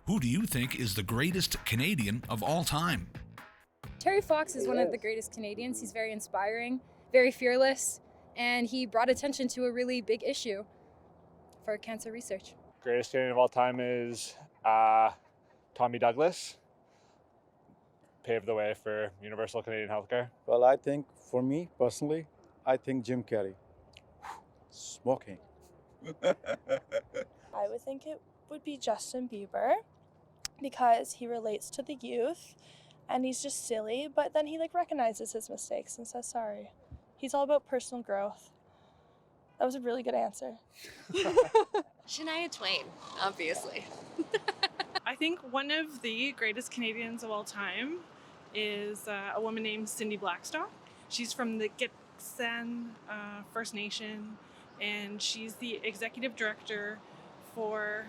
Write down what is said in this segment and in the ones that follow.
Who do you think is the greatest Canadian of all time? Terry Fox is one of the greatest Canadians. He's very inspiring, very fearless, and he brought attention to a really big issue for cancer research. Greatest Canadian of all time is Tommy Douglas. Paved the way for universal Canadian healthcare. Well, I think for me personally, I think Jim Carrey. Smoking. I would think it would be Justin Bieber because he relates to the youth and he's just silly, but then he recognizes his mistakes and says sorry. He's all about personal growth. That was a really good answer. Shania Twain, obviously. I think one of the greatest Canadians of all time is a woman named Cindy Blackstock. She's from the Gitxsan First Nation, and she's the executive director for...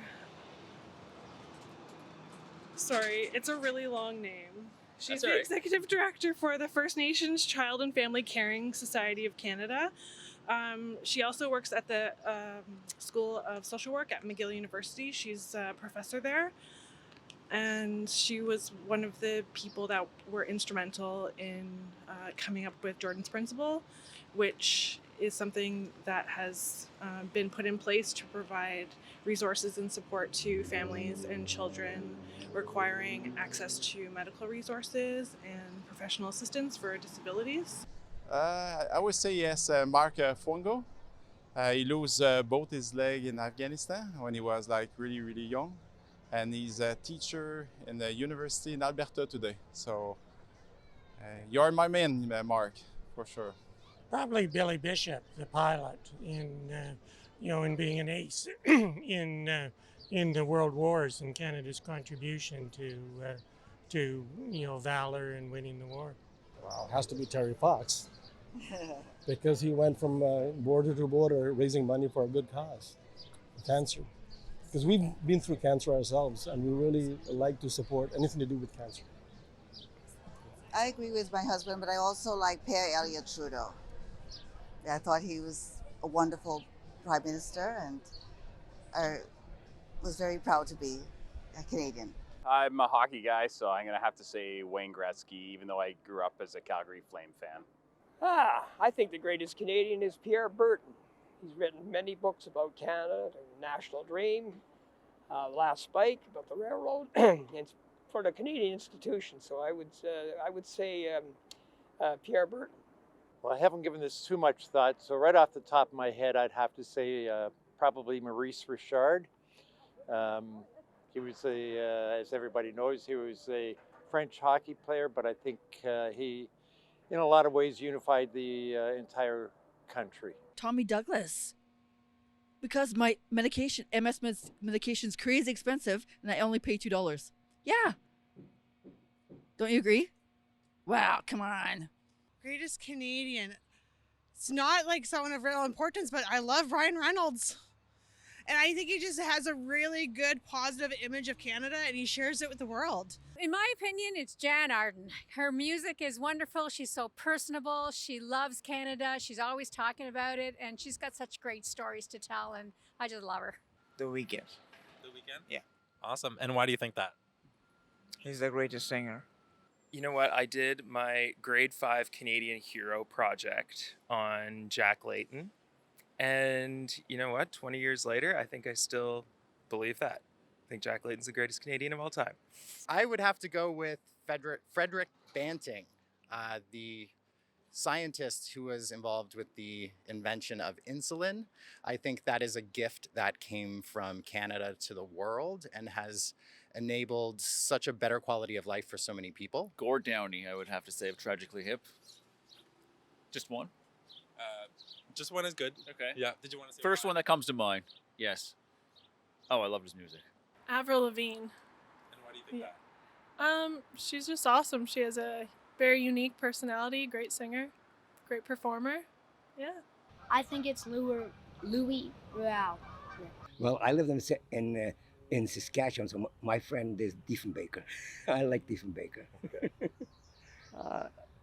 Sorry, it's a really long name. She's the executive director for the First Nations Child and Family Caring Society of Canada. She also works at the School of Social Work at McGill University. She's a professor there. And she was one of the people that were instrumental in coming up with Jordan's Principle, which is something that has been put in place to provide resources and support to families and children requiring access to medical resources and professional assistance for disabilities. I would say yes, Mark Fongo. He lost both his legs in Afghanistan when he was really, really young. And he's a teacher in the university in Alberta today. So you're my man, Mark, for sure. Probably Billy Bishop, the pilot, in being an ace in the world wars and Canada's contribution to valor and winning the war. Well, it has to be Terry Fox, because he went from border to border raising money for a good cause, cancer. Because we've been through cancer ourselves, and we really like to support anything to do with cancer. I agree with my husband, but I also like Pierre Elliott Trudeau. I thought he was a wonderful prime minister, and I was very proud to be a Canadian. I'm a hockey guy, so I'm going to have to say Wayne Gretzky, even though I grew up as a Calgary Flame fan. I think the greatest Canadian is Pierre Berton. He's written many books about Canada, The National Dream, Last Spike, about the railroad, and for the Canadian institution. So I would say Pierre Berton. Well, I haven't given this too much thought, so right off the top of my head, I'd have to say probably Maurice Richard. He was as everybody knows, he was a French hockey player, but I think he, in a lot of ways, unified the entire country. Tommy Douglas, because my medication, MS medication, is crazy expensive, and I only pay $2. Yeah, don't you agree? Wow, come on. Greatest Canadian. It's not like someone of real importance, but I love Ryan Reynolds. And I think he just has a really good positive image of Canada, and he shares it with the world. In my opinion, it's Jan Arden. Her music is wonderful. She's so personable. She loves Canada. She's always talking about it, and she's got such great stories to tell, and I just love her. The Weeknd. The Weeknd? Yeah. Awesome. And why do you think that? He's the greatest singer. You know what? I did my grade 5 Canadian Hero project on Jack Layton. And you know what? 20 years later, I think I still believe that. I think Jack Layton's the greatest Canadian of all time. I would have to go with Frederick Banting, the scientist who was involved with the invention of insulin. I think that is a gift that came from Canada to the world and has enabled such a better quality of life for so many people. Gord Downie, I would have to say, of Tragically Hip. Just one? Just one is good. Okay. Yeah. Did you want to say First one that comes to mind, yes. Oh, I love his music. Avril Lavigne. And why do you think that? She's just awesome. She has a very unique personality, great singer, great performer. Yeah. I think it's Louis Royale. Yeah. Well, I live in Saskatchewan, so my friend is Diefenbaker. I like Diefenbaker. Okay.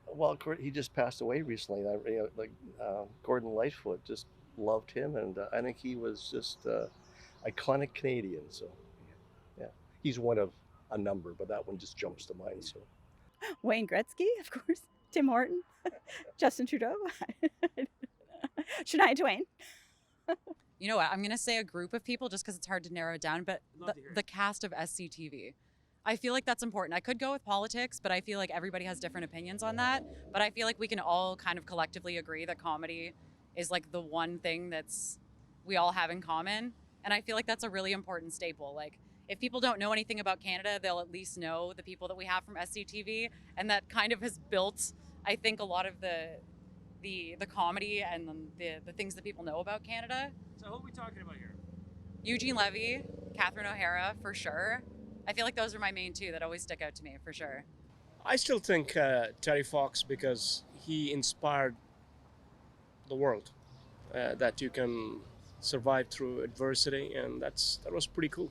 Well, he just passed away recently. Gordon Lightfoot, just loved him, and I think he was just iconic Canadian. So, yeah. he's one of a number, but that one just jumps to mind. So Wayne Gretzky, of course. Tim Horton, Justin Trudeau, Shania Twain. You know what? I'm going to say a group of people just because it's hard to narrow it down, but the cast of SCTV. I feel like that's important. I could go with politics, but I feel like everybody has different opinions on that. But I feel like we can all kind of collectively agree that comedy is like the one thing that's we all have in common. And I feel like that's a really important staple. Like, if people don't know anything about Canada, they'll at least know the people that we have from SCTV. And that kind of has built, I think, a lot of the comedy and the things that people know about Canada. So who are we talking about here? Eugene Levy, Catherine O'Hara, for sure. I feel like those are my main two that always stick out to me, for sure. I still think Terry Fox, because he inspired the world, that you can survive through adversity, and that was pretty cool.